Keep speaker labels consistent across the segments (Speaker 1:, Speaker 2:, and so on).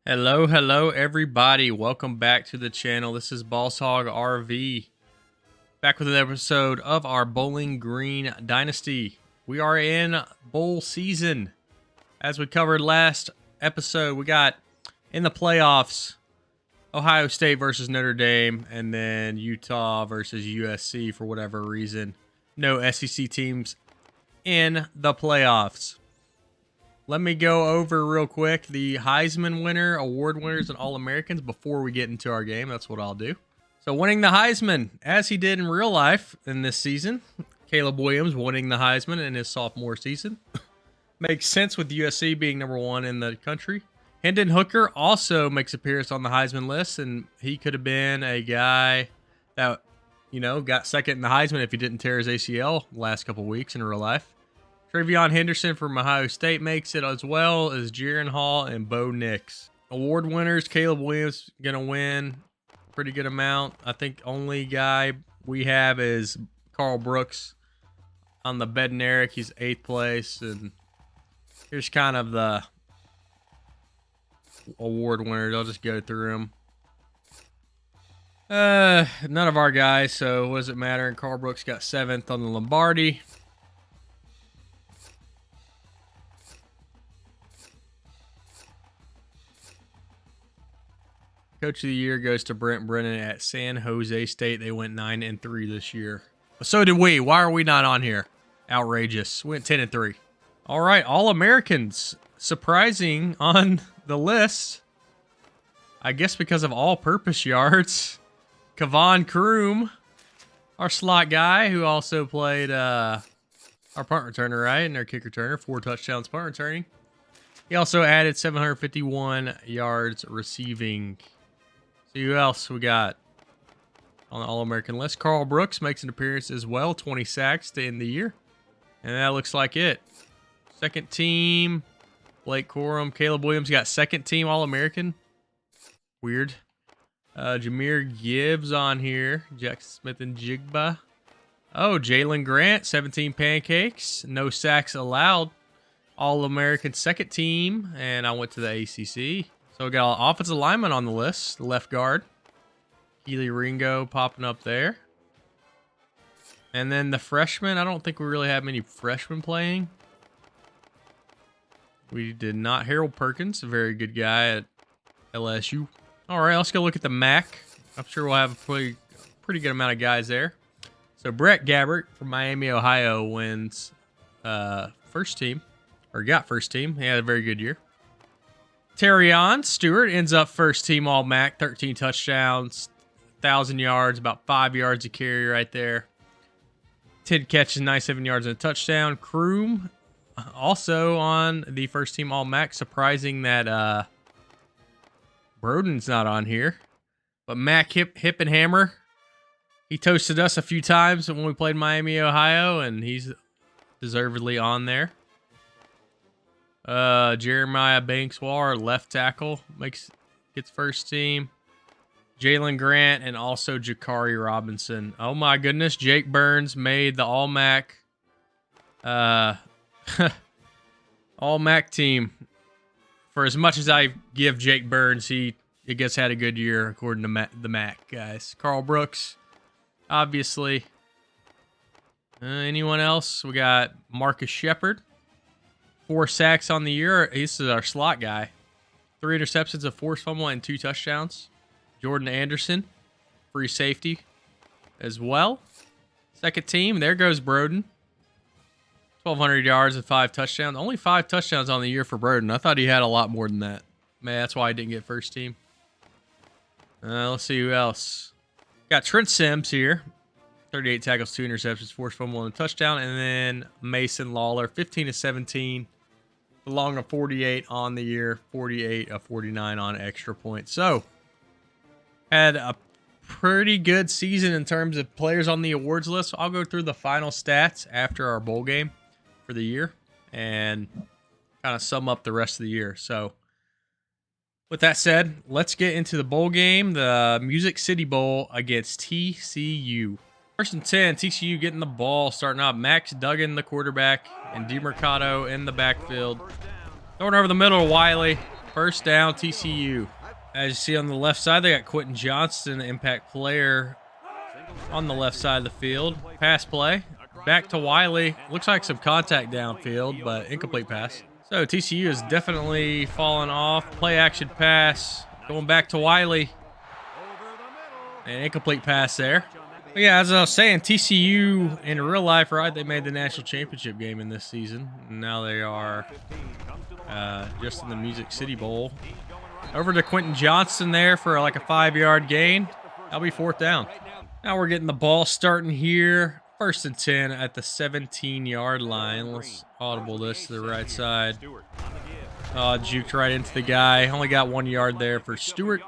Speaker 1: Hello everybody. Welcome back to the channel. This is Boss Hog RV. Back with an episode of our Bowling Green Dynasty. We are in bowl season. As we covered last episode, we got in the playoffs Ohio State versus Notre Dame, and then Utah versus USC for whatever reason. No SEC teams in the playoffs. Let me go over real quick the Heisman winner, award winners, and All-Americans before we get into our game. That's what I'll do. So winning the Heisman, as he did in real life in this season, Caleb Williams winning the Heisman in his sophomore season. Makes sense with USC being number one in the country. Hendon Hooker also makes appearance on the Heisman list, and he could have been a guy that, got second in the Heisman if he didn't tear his ACL the last couple weeks in real life. Travion Henderson from Ohio State makes it, as well as Jaron Hall and Bo Nix. Award winners, Caleb Williams going to win a pretty good amount. I think only guy we have is Carl Brooks on the Bednarik. He's 8th place. And here's kind of the award winners. I'll just go through them. None of our guys, so what does it matter? And Carl Brooks got 7th on the Lombardi. Coach of the year goes to Brent Brennan at San Jose State. They went 9-3 this year. But so did we. Why are we not on here? Outrageous. Went 10-3. All right, All-Americans. Surprising on the list. I guess because of all-purpose yards. Kavon Kroom, our slot guy, who also played our punt returner, right? And our kick returner. 4 touchdowns punt returning. He also added 751 yards receiving. So who else we got on the All-American list? Carl Brooks makes an appearance as well. 20 sacks to end the year. And that looks like it. Second team, Blake Corum. Caleb Williams got second team All-American. Weird. Jameer Gibbs on here. Jackson Smith and Jigba. Oh, Jalen Grant, 17 pancakes. No sacks allowed. All-American second team. And I went to the ACC. So we got an offensive lineman on the list. The left guard. Keely Ringo popping up there. And then the freshmen. I don't think we really have many freshmen playing. We did not. Harold Perkins, a very good guy at LSU. All right, let's go look at the MAC. I'm sure we'll have a pretty good amount of guys there. So Brett Gabbert from Miami, Ohio wins first team. Or got first team. He had a very good year. Terrion Stewart ends up first team All-MAC. 13 touchdowns, 1,000 yards, about 5 yards a carry right there. 10 catches, 97 yards and a touchdown. Kroom also on the first team All-MAC. Surprising that Broden's not on here. But Mac Hip and Hammer, he toasted us a few times when we played Miami, Ohio, and he's deservedly on there. Jeremiah Bankswar, left tackle, gets first team. Jalen Grant and also Jakari Robinson. Oh my goodness, Jake Burns made the All-MAC All-MAC team. For as much as I give Jake Burns, he gets had a good year according to the MAC guys. Carl Brooks, obviously. Anyone else? We got Marcus Shepard. 4 sacks on the year. This is our slot guy. 3 interceptions, a forced fumble, and 2 touchdowns. Jordan Anderson, free safety as well. Second team, there goes Broden. 1,200 yards and 5 touchdowns. Only 5 touchdowns on the year for Broden. I thought he had a lot more than that. Man, that's why I didn't get first team. Let's see who else. Got Trent Sims here. 38 tackles, 2 interceptions, forced fumble, and a touchdown. And then Mason Lawler, 15-17. Along a 48 on the year, 48 of 49 on extra points. So, had a pretty good season in terms of players on the awards list. I'll go through the final stats after our bowl game for the year and kind of sum up the rest of the year. So, with that said, let's get into the bowl game, the Music City Bowl against TCU. First and 10, TCU getting the ball, starting out. Max Duggan, the quarterback, and DeMercado in the backfield. Throwing over the middle to Wiley. First down, TCU. As you see on the left side, they got Quentin Johnston, the impact player, on the left side of the field. Pass play. Back to Wiley. Looks like some contact downfield, but incomplete pass. So TCU is definitely falling off. Play action pass. Going back to Wiley. An incomplete pass there. But yeah, as I was saying, TCU in real life, right, they made the national championship game in this season. Now they are just in the Music City Bowl. Over to Quentin Johnston there for like a 5-yard gain. That'll be fourth down. Now we're getting the ball starting here. First and 10 at the 17-yard line. Let's audible this to the right side. Oh, juked right into the guy. Only got 1 yard there for Stewart.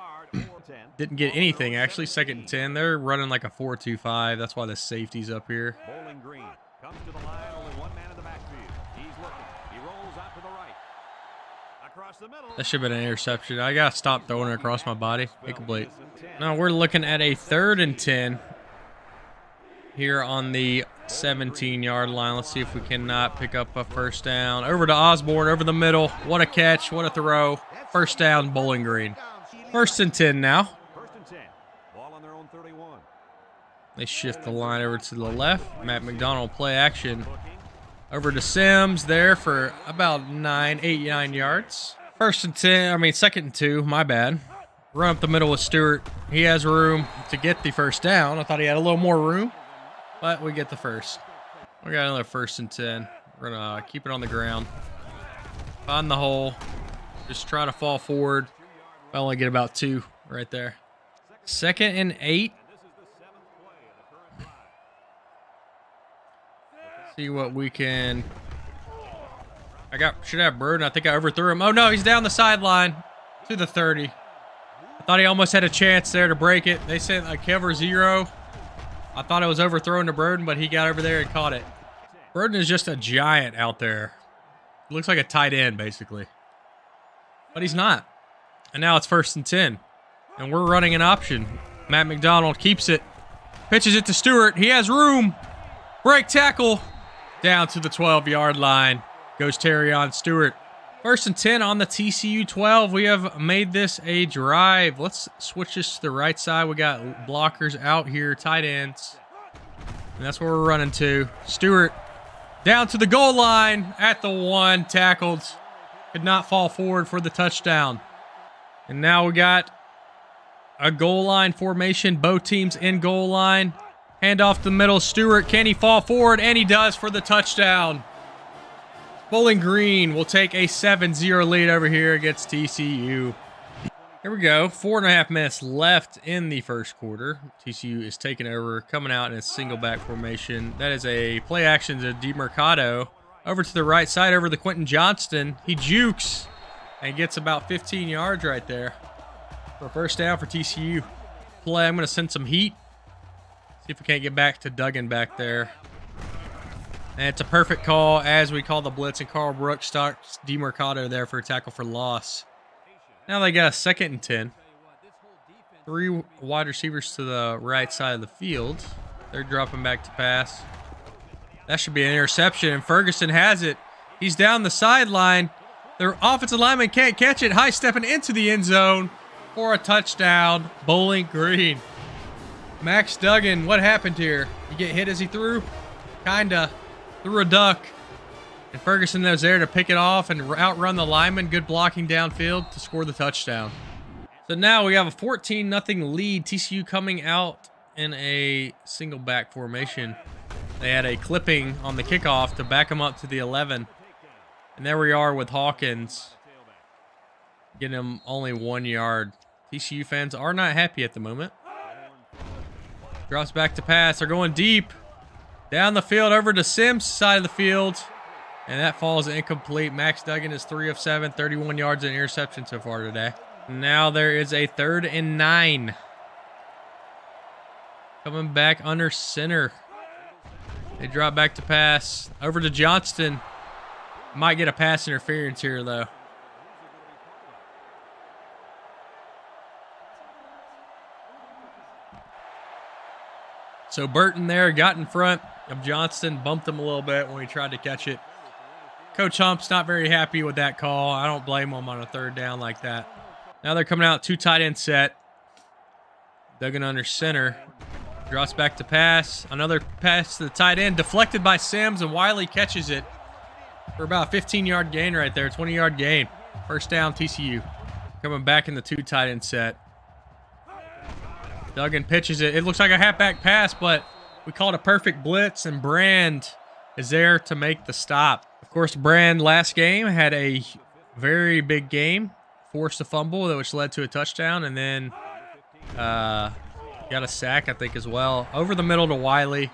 Speaker 1: Didn't get anything, actually. Second and 10. They're running like a 4-2-5. That's why the safety's up here.
Speaker 2: Bowling Green comes to the line, only one man in the backfield. He's looking. He rolls out to the right. Across the middle.
Speaker 1: That should have been an interception. I got to stop throwing it across my body. Incomplete. Now we're looking at a 3rd and 10 here on the 17-yard line. Let's see if we cannot pick up a first down. Over to Osborne, over the middle. What a catch. What a throw. First down, Bowling Green. 1st and 10 now.
Speaker 2: Ball on their own 31.
Speaker 1: They shift the line over to the left. Matt McDonald play action. Over to Sims there for about 8, 9 yards. 2nd and 2, my bad. Run up the middle with Stewart. He has room to get the first down. I thought he had a little more room, but we get the first. We got another 1st and 10. We're going to keep it on the ground. Find the hole. Just try to fall forward. I only get about 2 right there. 2nd and 8. See what we can. Should have Burden. I think I overthrew him. Oh no, he's down the sideline to the 30. I thought he almost had a chance there to break it. They sent a cover 0. I thought it was overthrown to Burden, but he got over there and caught it. Burden is just a giant out there. Looks like a tight end, basically. But he's not. And now it's 1st and 10. And we're running an option. Matt McDonald keeps it. Pitches it to Stewart. He has room. Break tackle. Down to the 12-yard line. Goes Terrion Stewart. 1st and 10 on the TCU 12. We have made this a drive. Let's switch this to the right side. We got blockers out here, tight ends. And that's where we're running to. Stewart down to the goal line at the 1. Tackled. Could not fall forward for the touchdown. And now we got a goal line formation. Both teams in goal line. Hand off the middle. Stewart, can he fall forward? And he does for the touchdown. Bowling Green will take a 7-0 lead over here against TCU. Here we go. 4.5 minutes left in the first quarter. TCU is taking over, coming out in a single back formation. That is a play action to DeMercado. Over to the right side, over to Quentin Johnston. He jukes and gets about 15 yards right there for a first down for TCU. Play, I'm going to send some heat. See if we can't get back to Duggan back there. And it's a perfect call as we call the blitz, and Carl Brooks starts DeMercado there for a tackle for loss. Now they got a 2nd and 10. 3 wide receivers to the right side of the field. They're dropping back to pass. That should be an interception, and Ferguson has it. He's down the sideline. Their offensive lineman can't catch it. High stepping into the end zone for a touchdown. Bowling Green. Max Duggan, what happened here? You get hit as he threw? Kinda. Threw a duck. And Ferguson was there to pick it off and outrun the lineman. Good blocking downfield to score the touchdown. So now we have a 14-0 lead. TCU coming out in a single back formation. They had a clipping on the kickoff to back them up to the 11. And there we are with Hawkins. Getting him only 1 yard. TCU fans are not happy at the moment. Drops back to pass. They're going deep. Down the field over to Sims' side of the field. And that falls incomplete. Max Duggan is 3 of 7, 31 yards and interception so far today. Now there is a 3rd and 9. Coming back under center. They drop back to pass. Over to Johnston. Might get a pass interference here, though. So Burton there got in front of Johnston, bumped him a little bit when he tried to catch it. Coach Hump's not very happy with that call. I don't blame him on a third down like that. Now they're coming out 2 tight end set. Duggan under center. Drops back to pass. Another pass to the tight end. Deflected by Sims, and Wiley catches it for about a 15-yard gain right there. 20-yard gain. First down, TCU. Coming back in the 2 tight end set. Duggan pitches it. It looks like a halfback pass, but we called a perfect blitz, and Brand is there to make the stop. Of course, Brand last game had a very big game. Forced a fumble, which led to a touchdown, and then got a sack, I think, as well. Over the middle to Wiley.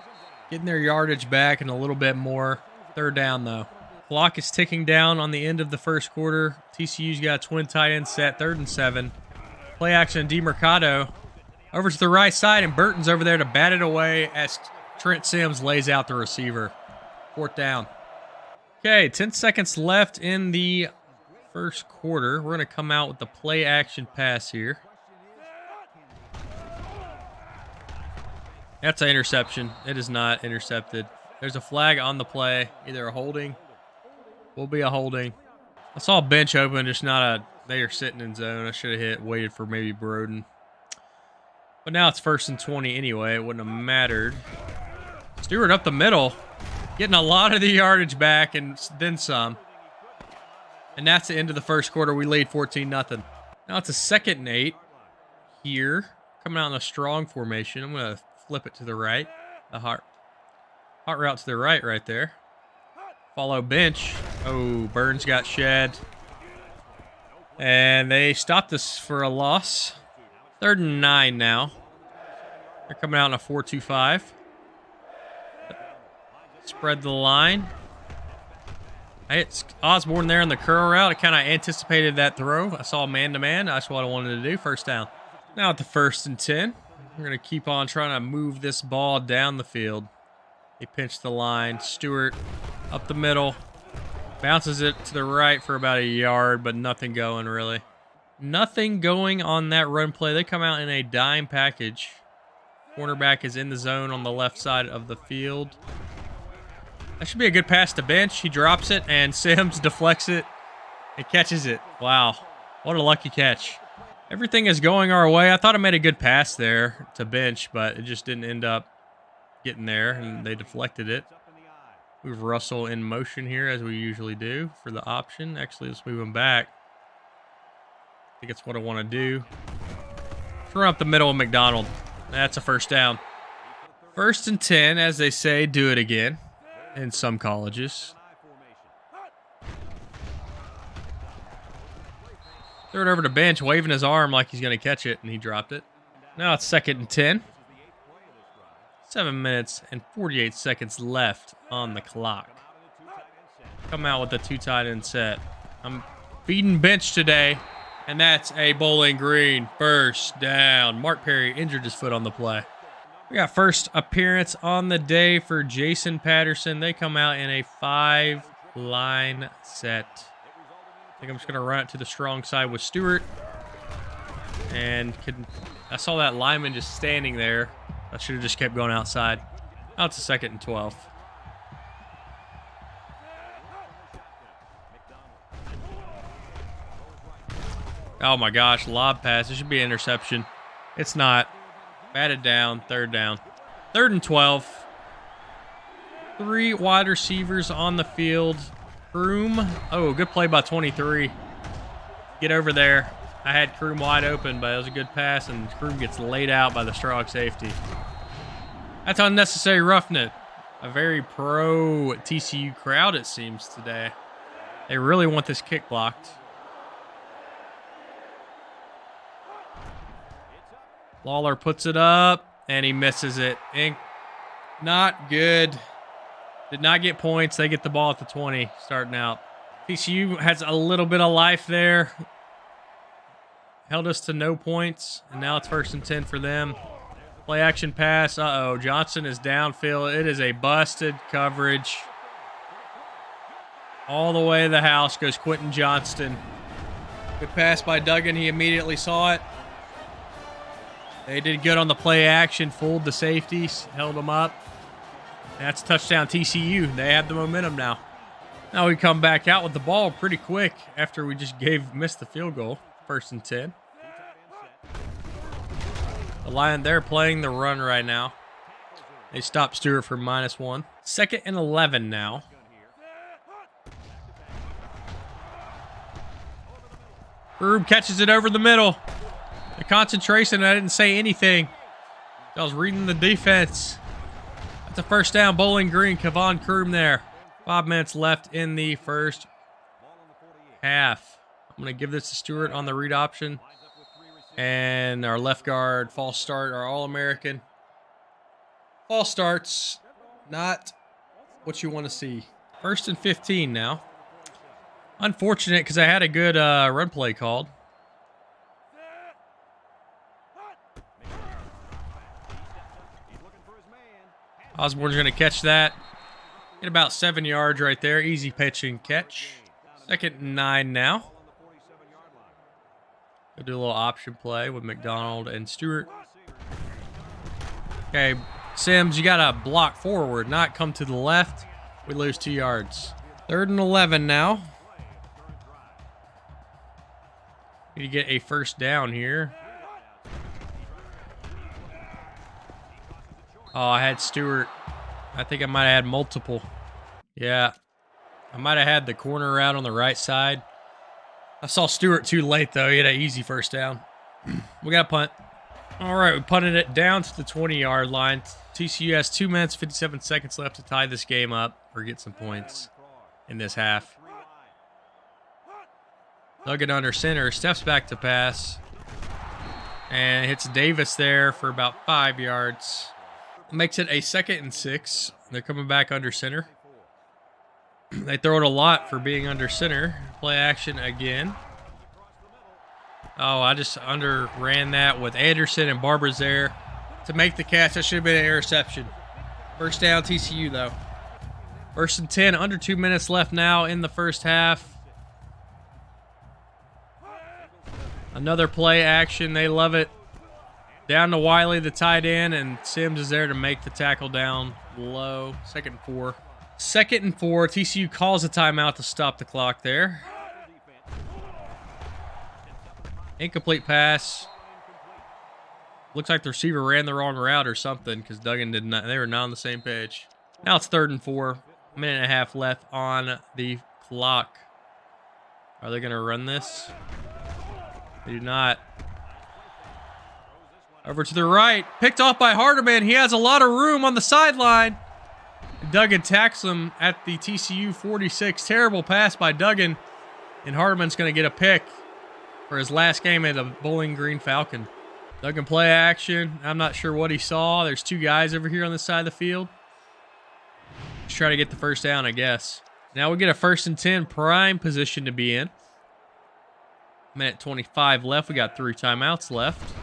Speaker 1: Getting their yardage back and a little bit more. Third down, though. Clock is ticking down on the end of the first quarter. TCU's got a twin tight end set, 3rd and 7. Play action, DeMercado. Over to the right side, and Burton's over there to bat it away as Trent Sims lays out the receiver. 4th down. Okay, 10 seconds left in the first quarter. We're going to come out with the play action pass here. That's an interception. It is not intercepted. There's a flag on the play. Either a holding. Will be a holding. I saw a bench open, just not a... They are sitting in zone. I should have waited for maybe Broden. But now it's 1st and 20 anyway. It wouldn't have mattered. Stewart up the middle. Getting a lot of the yardage back and then some. And that's the end of the first quarter. We lead 14-0. Now it's a 2nd and 8 here. Coming out in a strong formation. I'm going to flip it to the right. The hot route to the right there. Follow bench. Oh, Burns got shed. And they stopped us for a loss. 3rd and 9 now. They're coming out in a 4-2-5. Spread the line. It's Osborne there on the curl route. I kind of anticipated that throw. I saw man-to-man. That's what I wanted to do. First down. Now at the 1st and 10. We're going to keep on trying to move this ball down the field. They pinch the line. Stewart up the middle. Bounces it to the right for about a yard, but nothing going really. Nothing going on that run play. They come out in a dime package. Cornerback is in the zone on the left side of the field. That should be a good pass to bench. He drops it, and Sims deflects it and catches it. Wow. What a lucky catch. Everything is going our way. I thought I made a good pass there to bench, but it just didn't end up getting there, and they deflected it. We have Russell in motion here, as we usually do, for the option. Actually, let's move him back. I think that's what I want to do. Let's run up the middle of McDonald. That's a first down. 1st and 10, as they say, do it again in some colleges. Throw it over to bench, waving his arm like he's going to catch it, and he dropped it. Now it's 2nd and 10. 7 minutes and 48 seconds left on the clock. Come out with the 2 tight end set. I'm feeding bench today, and that's a Bowling Green first down. Mark Perry injured his foot on the play. We got first appearance on the day for Jason Patterson. They come out in a 5-line set. I think I'm just going to run it to the strong side with Stewart. And I saw that lineman just standing there. I should have just kept going outside. Now it's a 2nd and 12. Oh my gosh, lob pass. It should be an interception. It's not. Batted down, 3rd down. 3rd and 12. 3 wide receivers on the field. Kroom. Oh, good play by 23. Get over there. I had Kroom wide open, but it was a good pass, and Kroom gets laid out by the strong safety. That's unnecessary roughing it. A very pro TCU crowd, it seems, today. They really want this kick blocked. Lawler puts it up, and he misses it. Not good. Did not get points. They get the ball at the 20, starting out. TCU has a little bit of life there. Held us to no points, and now it's 1st and 10 for them. Play action pass. Uh-oh, Johnson is downfield. It is a busted coverage. All the way to the house goes Quentin Johnston. Good pass by Duggan. He immediately saw it. They did good on the play action. Fooled the safeties. Held them up. That's touchdown TCU. They have the momentum now. Now we come back out with the ball pretty quick after we just missed the field goal. 1st and 10. The Lions, they're playing the run right now. They stopped Stewart for -1. 2nd and 11 now. Rube catches it over the middle. The concentration, I didn't say anything. I was reading the defense. That's a 1st down, Bowling Green. Kevon Kroom there. 5 minutes left in the first half. I'm going to give this to Stewart on the read option. And our left guard, false start, our All-American. False starts, not what you want to see. 1st and 15 now. Unfortunate because I had a good run play called. Osborne's going to catch that. Get about 7 yards right there. Easy pitch and catch. 2nd and 9 now. We'll do a little option play with McDonald and Stewart. Okay, Sims, you got to block forward, not come to the left. We lose 2 yards. 3rd and 11 now. Need to get a 1st down here. Oh, I had Stewart. I think I might have had multiple. Yeah. I might have had the corner out on the right side. I saw Stewart too late, though. He had an easy 1st down. We got a punt. All right, we punted it down to the 20-yard line. TCU has 2 minutes, 57 seconds left to tie this game up or get some points in this half. Duggan under center, steps back to pass. And hits Davis there for about 5 yards. Makes it a 2nd and 6. They're coming back under center. They throw it a lot for being under center. Play action again. Oh, I just underran that with Anderson and Barber's there to make the catch. That should have been an interception. 1st down TCU, though. 1st and 10, under 2 minutes left now in the first half. Another play action. They love it. Down to Wiley, the tight end, and Sims is there to make the tackle down low. 2nd and 4. 2nd and 4. TCU calls a timeout to stop the clock there. Incomplete pass. Looks like the receiver ran the wrong route or something because Duggan did not. They were not on the same page. Now it's 3rd and 4. 1.5 minutes left on the clock. Are they going to run this? They do not. Over to the right. Picked off by Hardeman. He has a lot of room on the sideline. Duggan tackles him at the TCU 46. Terrible pass by Duggan. And Hardeman's going to get a pick for his last game at the Bowling Green Falcon. Duggan play action. I'm not sure what he saw. There's 2 guys over here on this side of the field. Just try to get the 1st down, I guess. Now we get a 1st and 10 prime position to be in. 1:25 left. We got 3 timeouts left.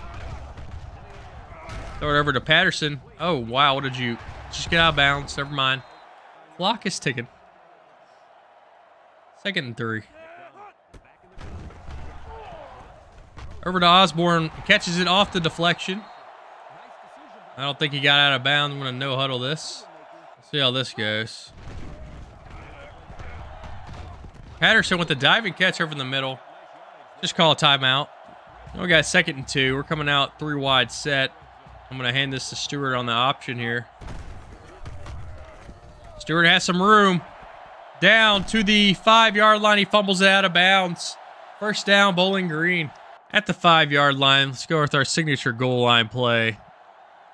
Speaker 1: Throw it over to Patterson. Oh, wow. What did you... Just get out of bounds. Never mind. Clock is ticking. 2nd and 3. Over to Osborne. Catches it off the deflection. I don't think he got out of bounds. I'm going to no-huddle this. Let's see how this goes. Patterson with the diving catch over the middle. Just call a timeout. We got 2nd and 2. We're coming out 3 wide set. I'm going to hand this to Stewart on the option here. Stewart has some room. Down to the 5-yard line. He fumbles it out of bounds. 1st down, Bowling Green. At the 5-yard line, let's go with our signature goal line play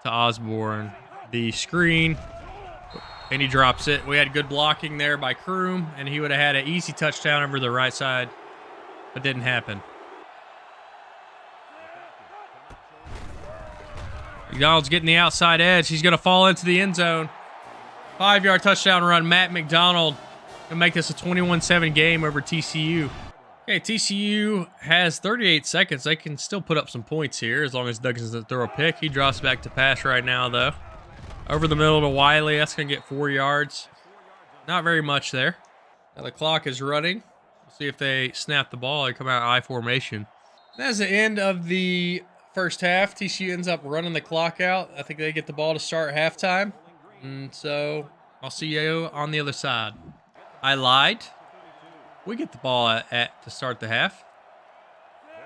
Speaker 1: to Osborne. The screen, and he drops it. We had good blocking there by Kroom, and he would have had an easy touchdown over the right side, but didn't happen. McDonald's getting the outside edge. He's going to fall into the end zone. 5-yard touchdown run. Matt McDonald going to make this a 21-7 game over TCU. Okay, TCU has 38 seconds. They can still put up some points here as long as Duggan doesn't throw a pick. He drops back to pass right now, though. Over the middle to Wiley. That's going to get 4 yards. Not very much there. Now the clock is running. We'll see if they snap the ball or come out I formation. That's the end of the first half. TCU ends up running the clock out. I think they get the ball to start at halftime. And so I'll see you on the other side. I lied. We get the ball to start the half.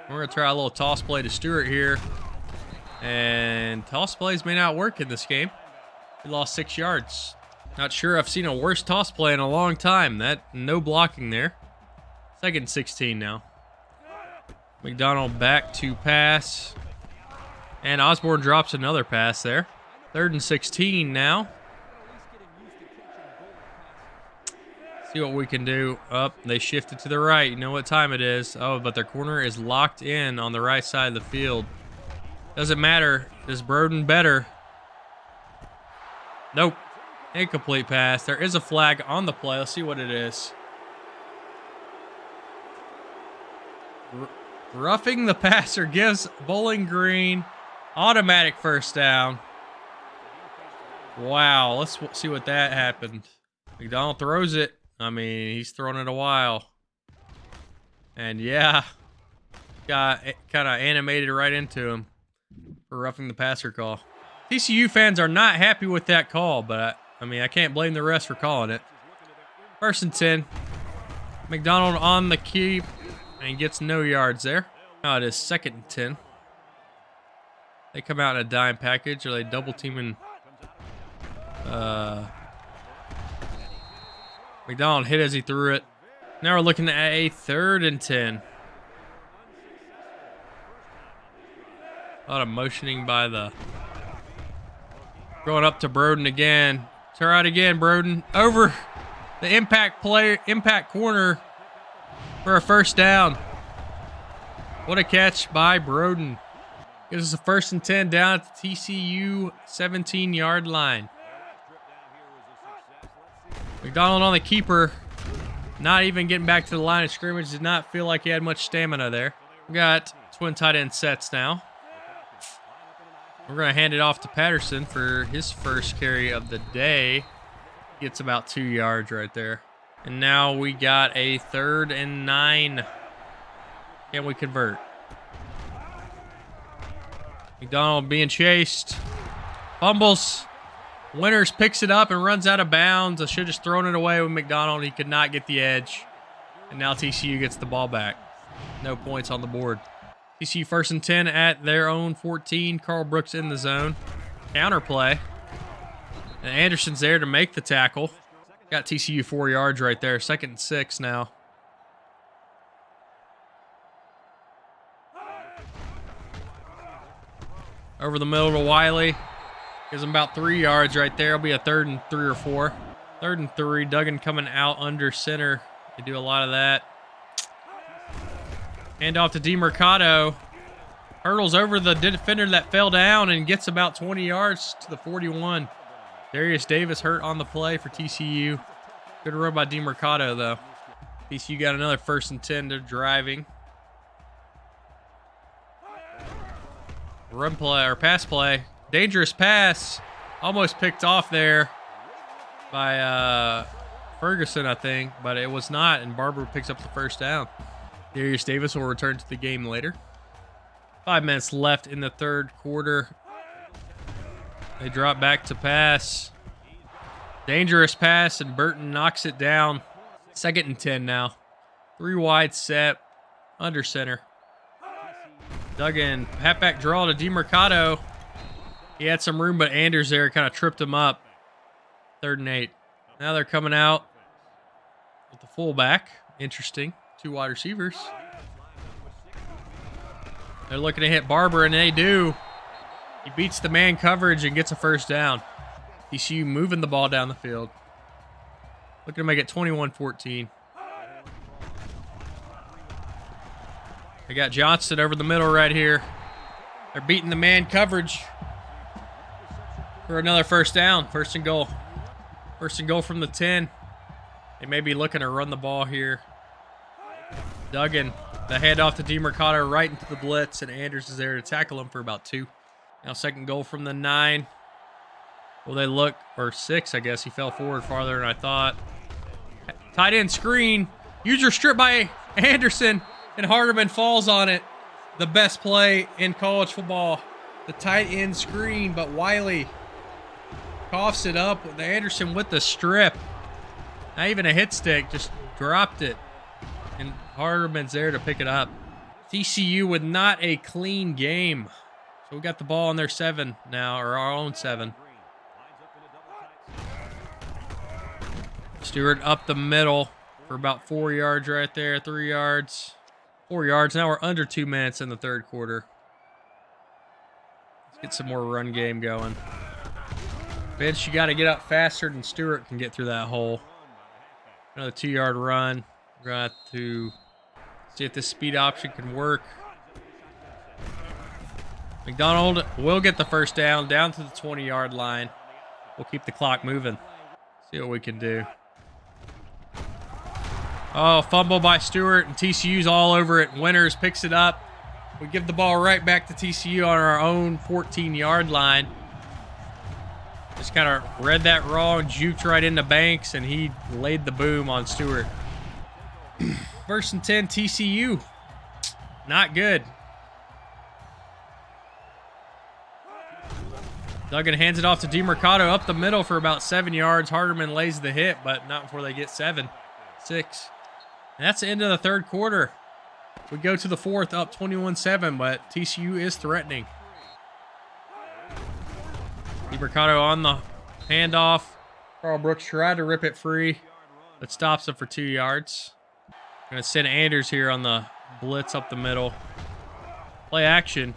Speaker 1: We're going to try a little toss play to Stewart here. And toss plays may not work in this game. He lost 6 yards. Not sure I've seen a worse toss play in a long time. No blocking there. 2nd and 16 now. McDonald back to pass. And Osborne drops another pass there. 3rd and 16 now. See what we can do. They shifted to the right. You know what time it is. Oh, but their corner is locked in on the right side of the field. Doesn't matter. Is Broden better? Nope. Incomplete pass. There is a flag on the play. Let's see what it is. Roughing the passer gives Bowling Green automatic first down. Wow. Let's see what that happened. McDonald throws it. I mean, he's thrown it a while. And yeah, got kind of animated right into him for roughing the passer call. TCU fans are not happy with that call, but I mean, I can't blame the refs for calling it. 1st and 10. McDonald on the keep, and he gets no yards there. Now it is 2nd and 10. They come out in a dime package, or they double teaming. McDonald hit as he threw it. Now we're looking at a 3rd and 10. A lot of motioning by the... Going up to Broden again. Try it again, Broden. Over the impact corner for a first down. What a catch by Broden. Gives us a 1st and 10 down at the TCU 17-yard line. McDonald on the keeper. Not even getting back to the line of scrimmage. Did not feel like he had much stamina there. We got twin tight end sets now. We're going to hand it off to Patterson for his first carry of the day. Gets about 2 yards right there. And now we got a 3rd and 9. Can we convert? McDonald being chased. Fumbles. Winters picks it up and runs out of bounds. I should have just thrown it away with McDonald. He could not get the edge. And now TCU gets the ball back. No points on the board. TCU 1st and 10 at their own 14. Carl Brooks in the zone. Counter play. And Anderson's there to make the tackle. Got TCU 4 yards right there. 2nd and 6 now. Over the middle to Wiley. Gives him about 3 yards right there. It'll be a 3rd and 3 or 4. 3rd and 3. Duggan coming out under center. They do a lot of that. Hand off to DeMercado. Hurdles over the defender that fell down and gets about 20 yards to the 41. Darius Davis hurt on the play for TCU. Good run by DeMercado, though. TCU got another 1st and 10. They're driving. Run play or pass play. Dangerous pass. Almost picked off there by Ferguson, I think, but it was not, and Barber picks up the first down. Darius Davis will return to the game later. 5 minutes left in the 3rd quarter. They drop back to pass. Dangerous pass, and Burton knocks it down. 2nd and 10 now. 3 wide set. Under center. Duggan, halfback draw to DeMercado. He had some room, but Anders there kind of tripped him up. 3rd and 8. Now they're coming out with the fullback. Interesting. 2 wide receivers. They're looking to hit Barber, and they do. He beats the man coverage and gets a first down. TCU moving the ball down the field. Looking to make it 21-14. They got Johnston over the middle right here. They're beating the man coverage for another first down. 1st and goal. 1st and goal from the 10. They may be looking to run the ball here. Duggan, the handoff to DeMercado right into the blitz, and Anders is there to tackle him for about 2. Now 2nd goal from the 9. Will they look, or 6, I guess. He fell forward farther than I thought. Tight end screen. User strip by Anderson, and Hardeman falls on it. The best play in college football. The tight end screen, but Wiley coughs it up with Anderson with the strip. Not even a hit stick, just dropped it. And Hardeman's there to pick it up. TCU with not a clean game. So we got the ball on their 7 now, or our own 7. Stewart up the middle for about 4 yards right there, 3 yards, 4 yards. Now we're under 2 minutes in the third quarter. Let's get some more run game going. Vince, you got to get up faster than Stewart can get through that hole. Another 2-yard run. We're going to have to see if this speed option can work. McDonald will get the first down to the 20-yard line. We'll keep the clock moving. See what we can do. Oh, fumble by Stewart, and TCU's all over it. Winters picks it up. We give the ball right back to TCU on our own 14-yard line. Just kind of read that wrong, juked right into Banks, and he laid the boom on Stewart. 1st and 10, TCU. Not good. Duggan hands it off to DeMercado up the middle for about 7 yards. Hardeman lays the hit, but not before they get 7. 6. And that's the end of the third quarter. We go to the fourth, up 21-7, but TCU is threatening. DeMercado on the handoff. Carl Brooks tried to rip it free, but stops him for 2 yards. Going to send Anders here on the blitz up the middle. Play action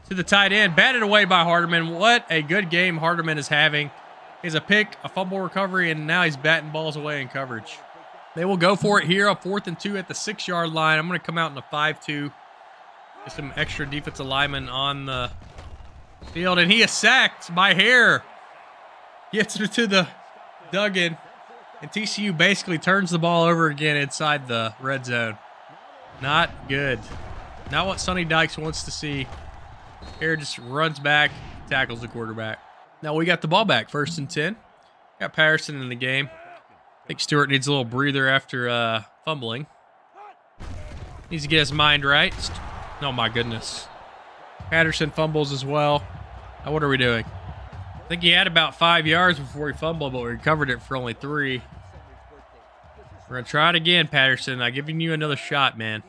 Speaker 1: to the tight end. Batted away by Hardeman. What a good game Hardeman is having. He has a pick, a fumble recovery, and now he's batting balls away in coverage. They will go for it here, a 4th and 2 at the 6-yard line. I'm going to come out in a 5-2. Get some extra defensive linemen on the field, and he is sacked by Hare. Gets it to the Duggan, and TCU basically turns the ball over again inside the red zone. Not good. Not what Sonny Dykes wants to see. Hare just runs back, tackles the quarterback. Now we got the ball back, 1st and 10. Got Patterson in the game. I think Stewart needs a little breather after fumbling. Needs to get his mind right. Oh, my goodness. Patterson fumbles as well. Now, what are we doing? I think he had about 5 yards before he fumbled, but we recovered it for only 3. We're going to try it again, Patterson. I'm giving you another shot, man.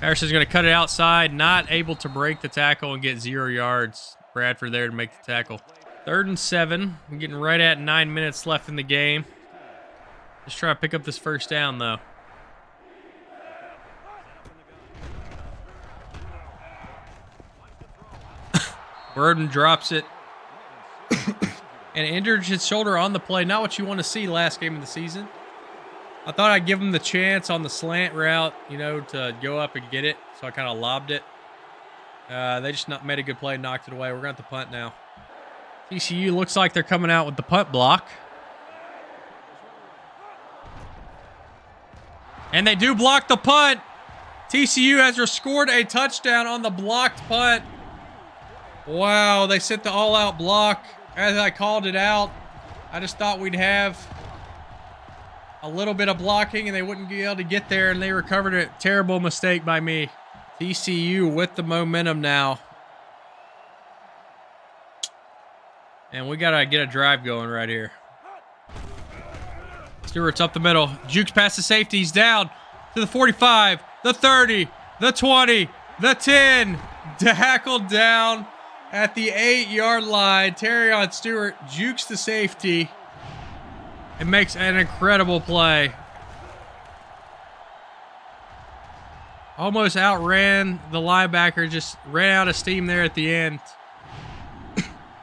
Speaker 1: Patterson's going to cut it outside. Not able to break the tackle and get 0 yards. Bradford there to make the tackle. 3rd and 7. We're getting right at 9 minutes left in the game. Just try to pick up this first down, though. Burden drops it. And injured his shoulder on the play. Not what you want to see last game of the season. I thought I'd give him the chance on the slant route, you know, to go up and get it. So I kind of lobbed it. They just made a good play and knocked it away. We're going to have to punt now. TCU looks like they're coming out with the punt block. And they do block the punt. TCU has scored a touchdown on the blocked punt. Wow, they sent the all-out block as I called it out. I just thought we'd have a little bit of blocking and they wouldn't be able to get there, and they recovered it. Terrible mistake by me. TCU with the momentum now. And we got to get a drive going right here. Stewart's up the middle. Jukes past the safety. He's down to the 45, the 30, the 20, the 10. Tackled down at the 8-yard line. Terrion Stewart jukes the safety and makes an incredible play. Almost outran the linebacker. Just ran out of steam there at the end.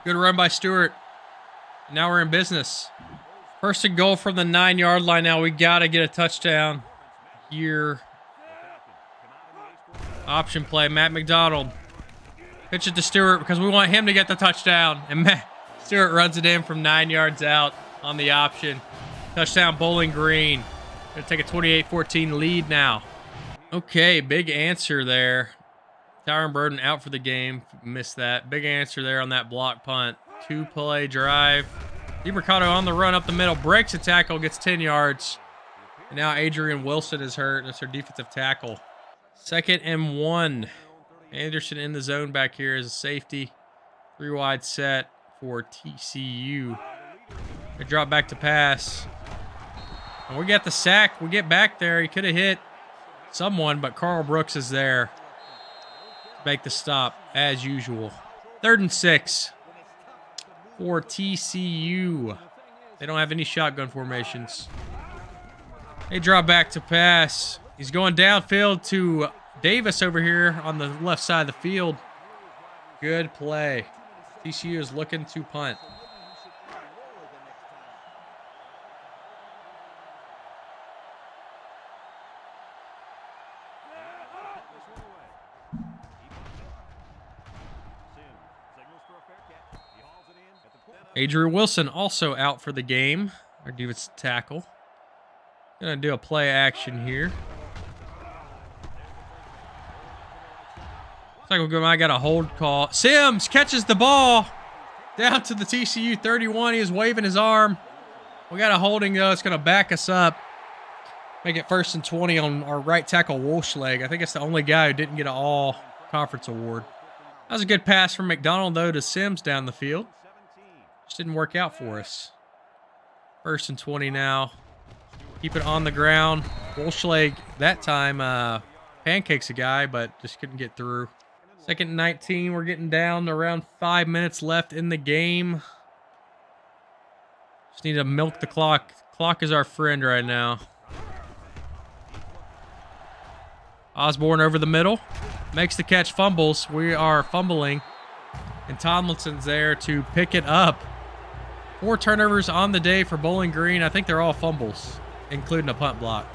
Speaker 1: Good run by Stewart. Now we're in business. 1st and goal from the 9-yard line. Now we got to get a touchdown here. Option play, Matt McDonald. Pitch it to Stewart because we want him to get the touchdown. And Stewart runs it in from 9 yards out on the option. Touchdown, Bowling Green. Going to take a 28-14 lead now. Okay, big answer there. Tyron Burden out for the game. Missed that. Big answer there on that block punt. 2-play drive. DeMercado on the run up the middle. Breaks a tackle. Gets 10 yards. And now Adrian Wilson is hurt. That's our defensive tackle. 2nd and 1. Anderson in the zone back here as a safety. 3 wide set for TCU. They drop back to pass. And we got the sack. We get back there. He could have hit someone, but Carl Brooks is there to make the stop, as usual. 3rd and 6 for TCU. They don't have any shotgun formations. They drop back to pass. He's going downfield to Davis over here on the left side of the field. Good play. TCU is looking to punt. Adrian Wilson also out for the game. Our defensive tackle. Gonna do a play action here. Looks like I got a hold call. Sims catches the ball down to the TCU 31. He is waving his arm. We got a holding though. It's gonna back us up. Make it 1st and 20 on our right tackle Walshleg. I think it's the only guy who didn't get an all-conference award. That was a good pass from McDonald though to Sims down the field. Just didn't work out for us. 1st and 20 now. Keep it on the ground. Walshleg that time pancakes a guy, but just couldn't get through. 2nd and 19. We're getting down to around 5 minutes left in the game. Just need to milk the clock. Clock is our friend right now. Osborne over the middle. Makes the catch, fumbles. We are fumbling. And Tomlinson's there to pick it up. 4 turnovers on the day for Bowling Green. I think they're all fumbles, including a punt block.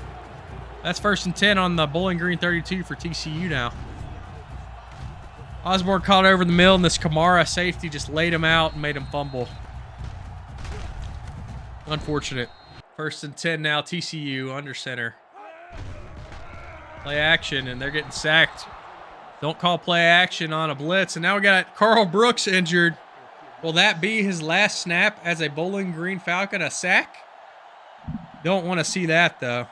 Speaker 1: That's 1st and 10 on the Bowling Green 32 for TCU now. Osborne caught over the middle, and this Kamara safety just laid him out and made him fumble. Unfortunate. 1st and 10 now, TCU under center. Play action, and they're getting sacked. Don't call play action on a blitz. And now we got Carl Brooks injured. Will that be his last snap as a Bowling Green Falcon? A sack? Don't want to see that, though.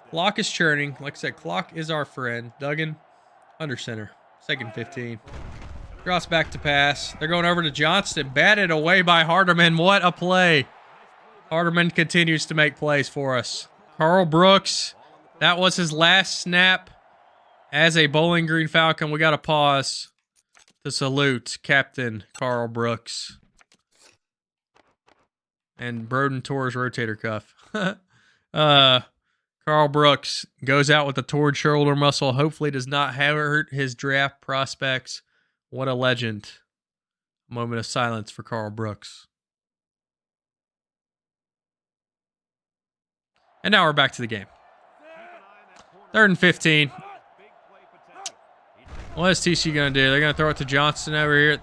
Speaker 1: Clock is churning. Like I said, clock is our friend. Duggan, under center. 2nd 15. Cross back to pass. They're going over to Johnston. Batted away by Hardeman. What a play. Hardeman continues to make plays for us. Carl Brooks. That was his last snap as a Bowling Green Falcon. We got to pause to salute Captain Carl Brooks. And Broden tore his rotator cuff. Carl Brooks goes out with a torn shoulder muscle. Hopefully does not hurt his draft prospects. What a legend. Moment of silence for Carl Brooks. And now we're back to the game. 3rd and 15. What is TC going to do? They're going to throw it to Johnston over here.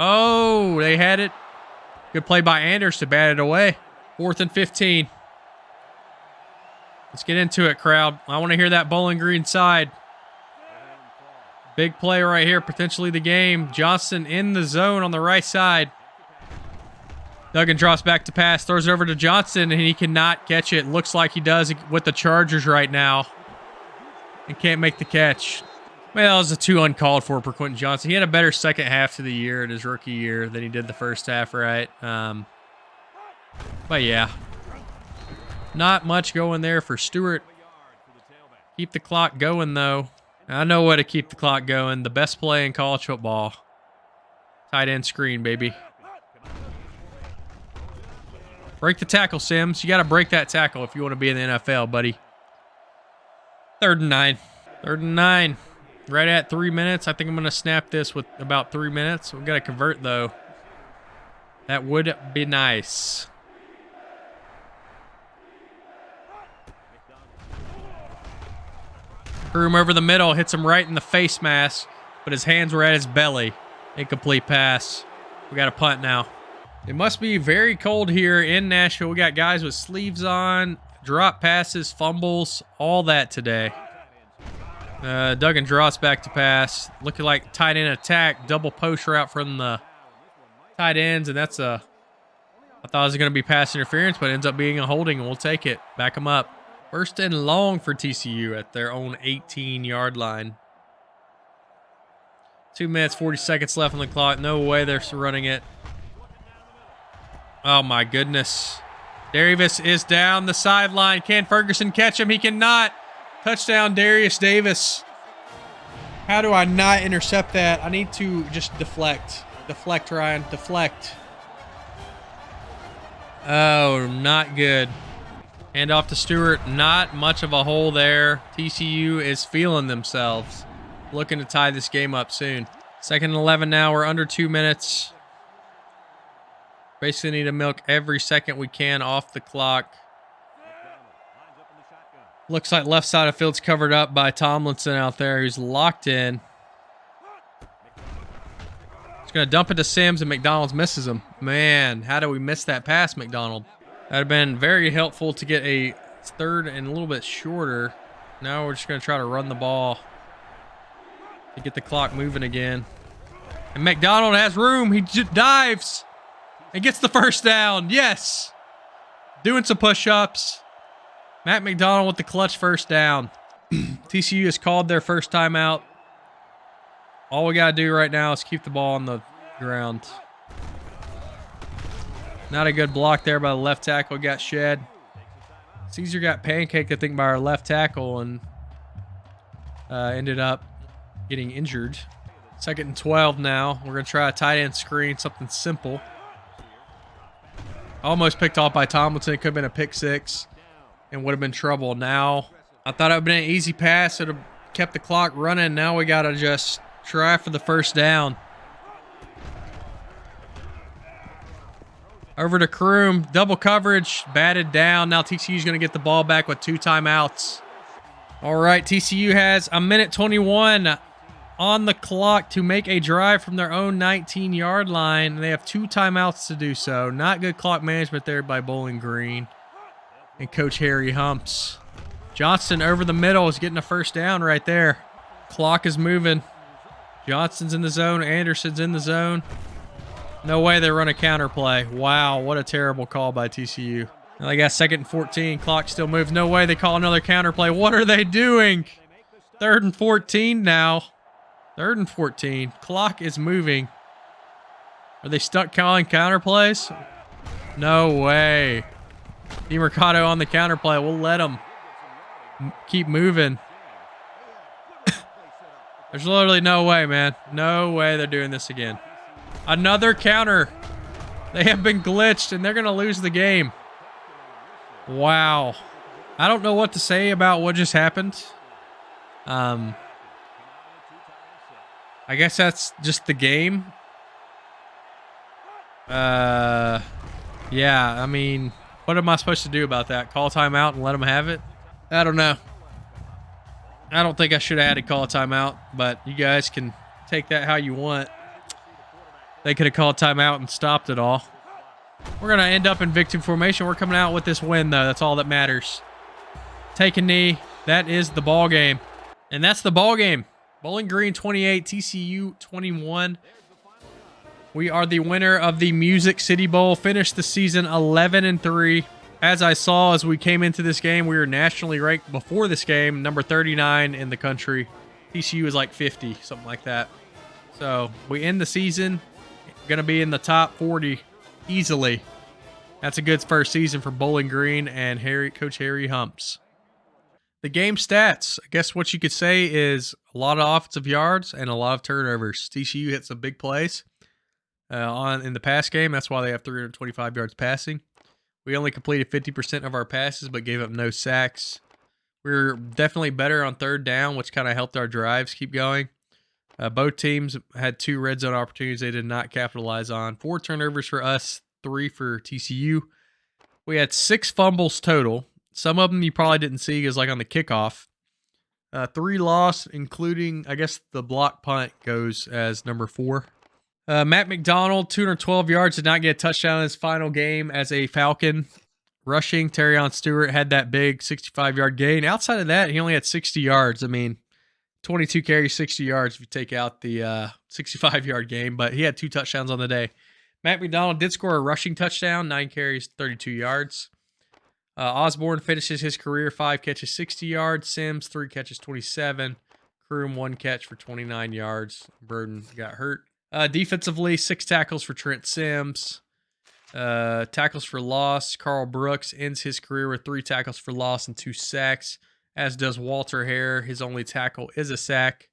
Speaker 1: Oh, they had it. Good play by Anders to bat it away. 4th and 15. Let's get into it, crowd. I want to hear that Bowling Green side. Big play right here, potentially the game. Johnston in the zone on the right side. Duggan drops back to pass, throws it over to Johnston, and he cannot catch it. Looks like he does with the Chargers right now. And can't make the catch. Well, that was a 2 uncalled for Quentin Johnson. He had a better second half to the year in his rookie year than he did the first half, right? But yeah. Not much going there for Stewart. Keep the clock going, though. I know what to keep the clock going. The best play in college football. Tight end screen, baby. Break the tackle, Sims. You got to break that tackle if you want to be in the NFL, buddy. 3rd and 9. 3rd and 9. Right at 3 minutes. I think I'm going to snap this with about 3 minutes. We've got to convert, though. That would be nice. Threw him over the middle. Hits him right in the face mask. But his hands were at his belly. Incomplete pass. We got a punt now. It must be very cold here in Nashville. We got guys with sleeves on. Drop passes, fumbles, all that today. Duggan draws back to pass. Looking like tight end attack. Double post route from the tight ends. And that's a... I thought it was going to be pass interference, but it ends up being a holding, and we'll take it. Back them up. 1st and long for TCU at their own 18-yard line. 2 minutes, 40 seconds left on the clock. No way they're running it. Oh, my goodness. Davis is down the sideline. Can Ferguson catch him? He cannot. Touchdown, Darius Davis. How do I not intercept that? I need to just deflect. Deflect, Ryan. Deflect. Oh, not good. Hand off to Stewart. Not much of a hole there. TCU is feeling themselves. Looking to tie this game up soon. 2nd and 11 now. We're under 2 minutes. Basically need to milk every second we can off the clock. Looks like left side of field's covered up by Tomlinson out there, who's locked in. He's going to dump it to Sims, and McDonald's misses him. Man, how do we miss that pass, McDonald? That would have been very helpful to get a 3rd and a little bit shorter. Now we're just going to try to run the ball to get the clock moving again. And McDonald has room. He dives and gets the 1st down. Yes. Doing some push-ups. Matt McDonald with the clutch 1st down. TCU has called their first timeout. All we got to do right now is keep the ball on the ground. Not a good block there by the left tackle. Got shed. Caesar got pancaked, I think, by our left tackle and ended up getting injured. 2nd and 12 now. We're going to try a tight end screen, something simple. Almost picked off by Tomlinson. It could have been a pick 6 and would have been trouble. Now, I thought it would have been an easy pass. It would have kept the clock running. Now we got to just try for the 1st down. Over to Kroom. Double coverage. Batted down. Now TCU's going to get the ball back with 2 timeouts. All right, TCU has 1:21 on the clock to make a drive from their own 19-yard line. They have 2 timeouts to do so. Not good clock management there by Bowling Green and Coach Harry Humps. Johnston over the middle is getting a 1st down right there. Clock is moving. Johnston's in the zone. Anderson's in the zone. No way they run a counter play. Wow, what a terrible call by TCU. Now they got 2nd and 14. Clock still moves. No way they call another counter play. What are they doing? 3rd and 14 now. 3rd and 14. Clock is moving. Are they stuck calling counter plays? No way. DeMercado on the counter play. We'll let them keep moving. There's literally no way, man. No way they're doing this again. Another counter. They have been glitched, and they're going to lose the game. Wow. I don't know what to say about what just happened. I guess that's just the game. Yeah, I mean, what am I supposed to do about that? Call timeout and let them have it? I don't know. I don't think I should have had to call a timeout, but you guys can take that how you want. They could have called timeout and stopped it all. We're going to end up in victim formation. We're coming out with this win, though. That's all that matters. Take a knee. That is the ball game. And that's the ball game. Bowling Green 28, TCU 21. We are the winner of the Music City Bowl. Finished the season 11-3. As I saw as we came into this game, we were nationally ranked before this game, number 39 in the country. TCU is like 50, something like that. So we end the season, going to be in the top 40 easily. That's a good first season for Bowling Green and Coach Harry Humps. The game stats, I guess what you could say is a lot of offensive yards and a lot of turnovers. TCU hit some big plays in the pass game. That's why they have 325 yards passing. We only completed 50% of our passes, but gave up no sacks. We were definitely better on 3rd down, which kind of helped our drives keep going. Both teams had 2 red zone opportunities they did not capitalize on. 4 turnovers for us, 3 for TCU. We had 6 fumbles total. Some of them you probably didn't see because like on the kickoff. 3 lost, including, I guess, the block punt goes as number 4. Matt McDonald, 212 yards, did not get a touchdown in his final game as a Falcon. Rushing, Terrion Stewart had that big 65-yard gain. Outside of that, he only had 60 yards. I mean, 22 carries, 60 yards if you take out the 65-yard game, but he had 2 touchdowns on the day. Matt McDonald did score a rushing touchdown, 9 carries, 32 yards. Osborne finishes his career 5 catches, 60 yards. Sims, 3 catches, 27. Kroom, 1 catch for 29 yards. Burden got hurt. Defensively, 6 tackles for Trent Sims. Tackles for loss. Carl Brooks ends his career with 3 tackles for loss and 2 sacks, as does Walter Hare. His only tackle is a sack.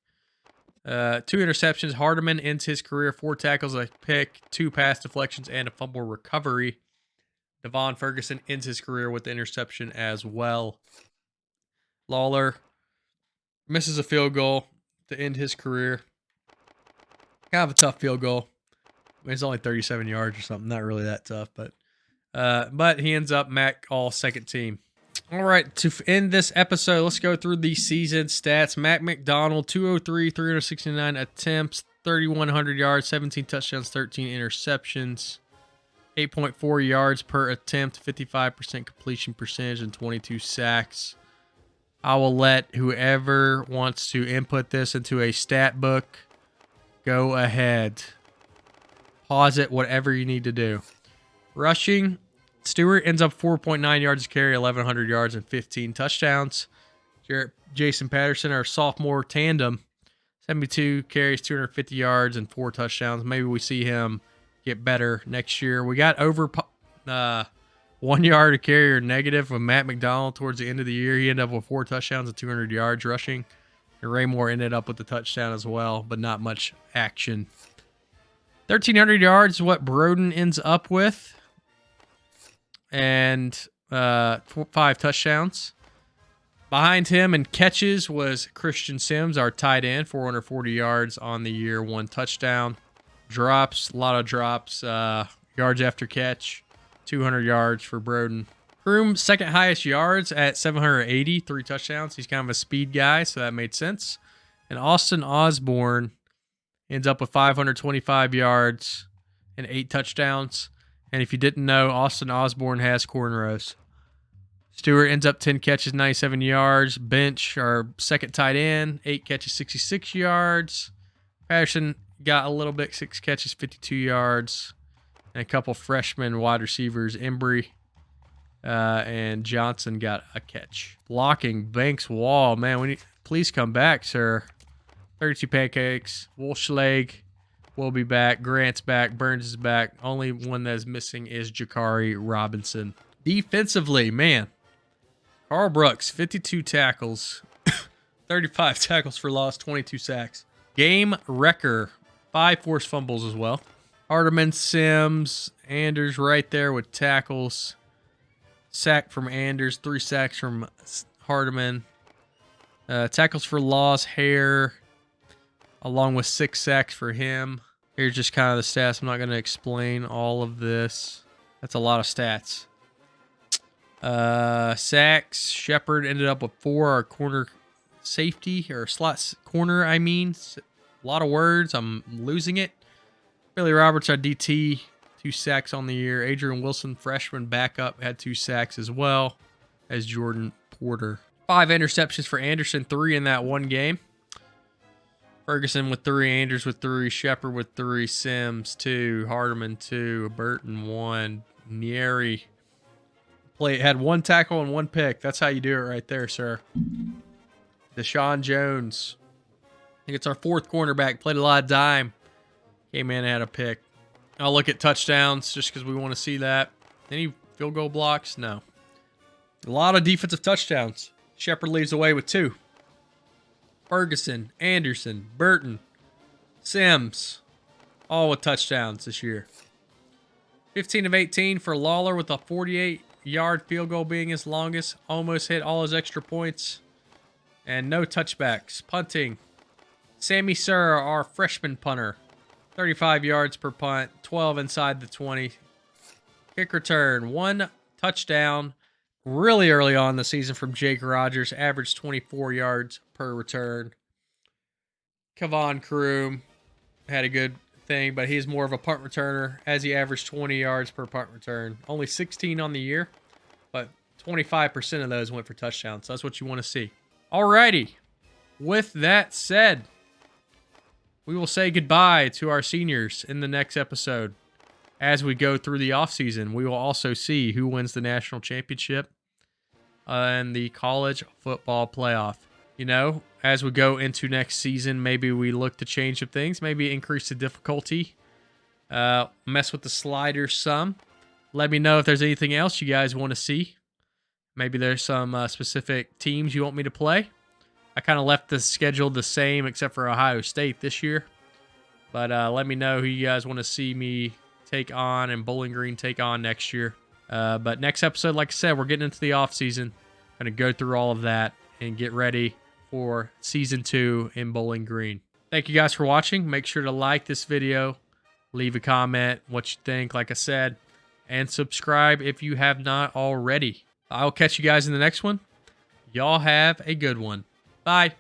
Speaker 1: 2 interceptions. Hardeman ends his career 4 tackles, a pick, 2 pass deflections, and a fumble recovery. Devon Ferguson ends his career with the interception as well. Lawler misses a field goal to end his career. Kind of a tough field goal. I mean, it's only 37 yards or something. Not really that tough, but he ends up MAC all second team. All right, to end this episode, let's go through the season stats. Matt McDonald, 203, 369 attempts, 3,100 yards, 17 touchdowns, 13 interceptions, 8.4 yards per attempt, 55% completion percentage, and 22 sacks. I will let whoever wants to input this into a stat book go ahead. Pause it, whatever you need to do. Rushing, Stewart ends up 4.9 yards a carry, 1,100 yards, and 15 touchdowns. Jason Patterson, our sophomore tandem, 72 carries, 250 yards, and 4 touchdowns. Maybe we see him get better next year. We got over 1 yard a carry or negative with Matt McDonald towards the end of the year. He ended up with 4 touchdowns and 200 yards rushing. And Raymore ended up with the touchdown as well, but not much action. 1,300 yards is what Broden ends up with. And 5 touchdowns. Behind him in catches was Christian Sims, our tight end, 440 yards on the year, 1 touchdown. Drops, a lot of drops. Yards after catch, 200 yards for Broden. Kroom, second highest yards at 780, 3 touchdowns. He's kind of a speed guy, so that made sense. And Austin Osborne ends up with 525 yards and 8 touchdowns. And if you didn't know, Austin Osborne has cornrows. Stewart ends up 10 catches, 97 yards. Bench, our second tight end, 8 catches, 66 yards. Patterson got a little bit, 6 catches, 52 yards. And a couple freshman wide receivers, Embry and Johnson, got a catch. Blocking, Banks, Wall. Man, please come back, sir. 32 pancakes. Wolfschlag will be back. Grant's back. Burns is back. Only one that is missing is Jakari Robinson. Defensively, man. Carl Brooks, 52 tackles, 35 tackles for loss, 22 sacks. Game wrecker, 5 forced fumbles as well. Hardeman, Sims, Anders right there with tackles. Sack from Anders, 3 sacks from Hardeman. Tackles for loss, Hare, along with 6 sacks for him. Here's just kind of the stats. I'm not going to explain all of this. That's a lot of stats. Sacks, Shepard ended up with 4. Our corner safety, or slot corner, I mean. A lot of words. I'm losing it. Billy Roberts, our DT, 2 sacks on the year. Adrian Wilson, freshman backup, had 2 sacks as well as Jordan Porter. 5 interceptions for Anderson, 3 in that one game. Ferguson with 3, Anders with 3, Shepard with 3, Sims 2, Hardeman 2, Burton 1, Nieri had 1 tackle and 1 pick. That's how you do it right there, sir. Deshaun Jones, I think it's our 4th cornerback, played a lot of dime. Came in and had a pick. I'll look at touchdowns just because we want to see that. Any field goal blocks? No. A lot of defensive touchdowns. Shepard leaves away with 2. Ferguson, Anderson, Burton, Sims, all with touchdowns this year. 15 of 18 for Lawler with a 48-yard field goal being his longest. Almost hit all his extra points. And no touchbacks. Punting. Sammy Sir, our freshman punter. 35 yards per punt, 12 inside the 20. Kick return, 1 touchdown really early on in the season from Jake Rogers, averaged 24 yards per return. Kevon Kroom had a good thing, but he's more of a punt returner, as he averaged 20 yards per punt return. Only 16 on the year, but 25% of those went for touchdowns. So that's what you want to see. Alrighty. With that said, we will say goodbye to our seniors in the next episode. As we go through the offseason, we will also see who wins the national championship and the college football playoff. You know, as we go into next season, maybe we look to change some things, maybe increase the difficulty, mess with the sliders some. Let me know if there's anything else you guys want to see. Maybe there's some specific teams you want me to play. I kind of left the schedule the same except for Ohio State this year. But let me know who you guys want to see me take on and Bowling Green take on next year. But next episode, like I said, we're getting into the offseason. Going to go through all of that and get ready for Season 2 in Bowling Green. Thank you guys for watching. Make sure to like this video. Leave a comment what you think, like I said. And subscribe if you have not already. I'll catch you guys in the next one. Y'all have a good one. Bye.